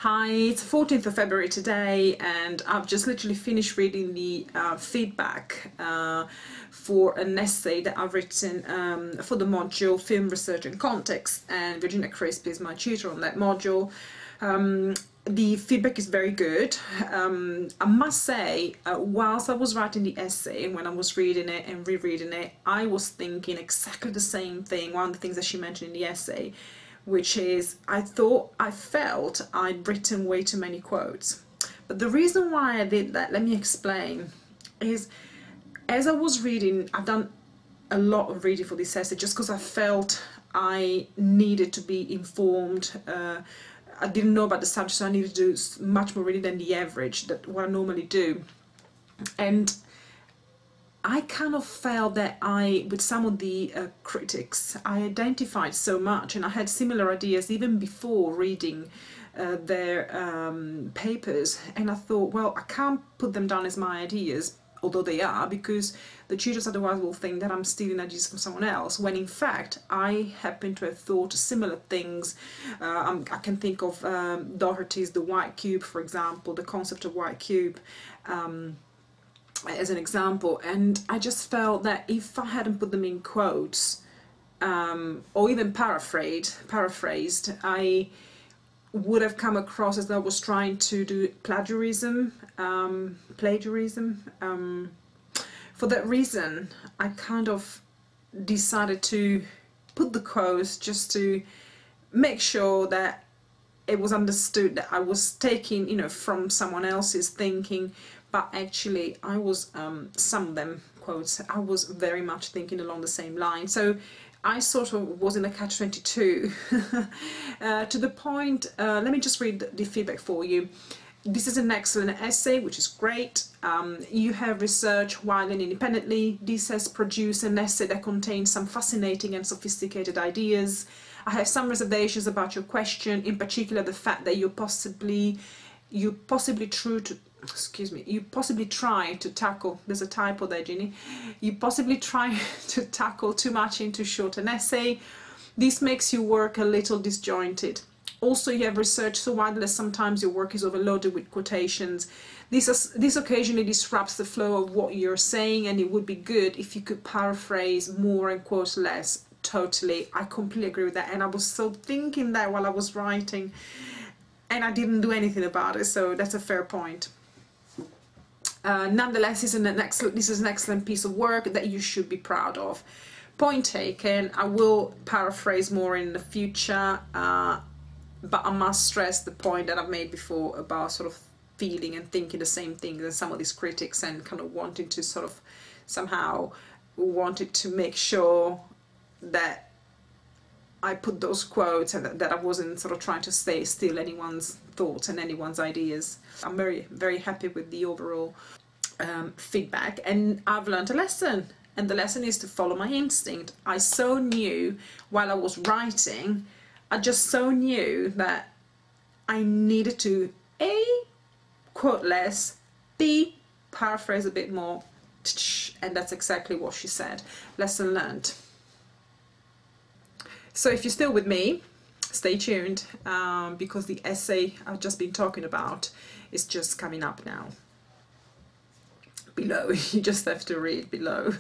Hi, it's 14th of February today, and I've just literally finished reading the feedback for an essay that I've written for the module Film Research and Context, and Virginia Crisp is my tutor on that module. The feedback is very good. I must say, whilst I was writing the essay, when I was reading it and rereading it, I was thinking exactly the same thing. One of the things that she mentioned in the essay, which is I felt I'd written way too many quotes. But the reason why I did that, let me explain, is as I was reading, I've done a lot of reading for this essay just because I felt I needed to be informed. I didn't know about the subject, so I needed to do much more reading than the average, that what I normally do. And I kind of felt that with some of the critics, I identified so much, and I had similar ideas even before reading their papers, and I thought, well, I can't put them down as my ideas, although they are, because the tutors otherwise will think that I'm stealing ideas from someone else, when in fact I happen to have thought similar things. I can think of Doherty's The White Cube, for example, the concept of white cube, as an example, and I just felt that if I hadn't put them in quotes or even paraphrased, I would have come across as though I was trying to do plagiarism. For that reason, I kind of decided to put the quotes just to make sure that it was understood that I was taking, you know, from someone else's thinking, but actually I was, some of them quotes, I was very much thinking along the same line. So I sort of was in a catch-22 to the point, let me just read the feedback for you. This is an excellent essay, which is great. You have researched widely and independently. This has produced an essay that contains some fascinating and sophisticated ideas. I have some reservations about your question, in particular the fact that you possibly try to tackle, there's a typo there, Ginny, you possibly try to tackle too much into short an essay. This makes your work a little disjointed. Also, you have researched so widely that sometimes your work is overloaded with quotations. This occasionally disrupts the flow of what you're saying, and it would be good if you could paraphrase more and quote less. Totally, I completely agree with that, and I was so thinking that while I was writing, and I didn't do anything about it, so that's a fair point. Nonetheless, this is an excellent piece of work that you should be proud of. Point taken. I will paraphrase more in the future, but I must stress the point that I've made before about sort of feeling and thinking the same thing as some of these critics, and kind of wanting to sort of somehow wanted to make sure that I put those quotes and that I wasn't sort of trying to steal anyone's thoughts and anyone's ideas. I'm very, very happy with the overall feedback, and I've learned a lesson, and the lesson is to follow my instinct. I so knew while I was writing, I just so knew that I needed to A, quote less, B, paraphrase a bit more, and that's exactly what she said. Lesson learned. So if you're still with me, stay tuned, because the essay I've just been talking about is just coming up now. Below, you just have to read below.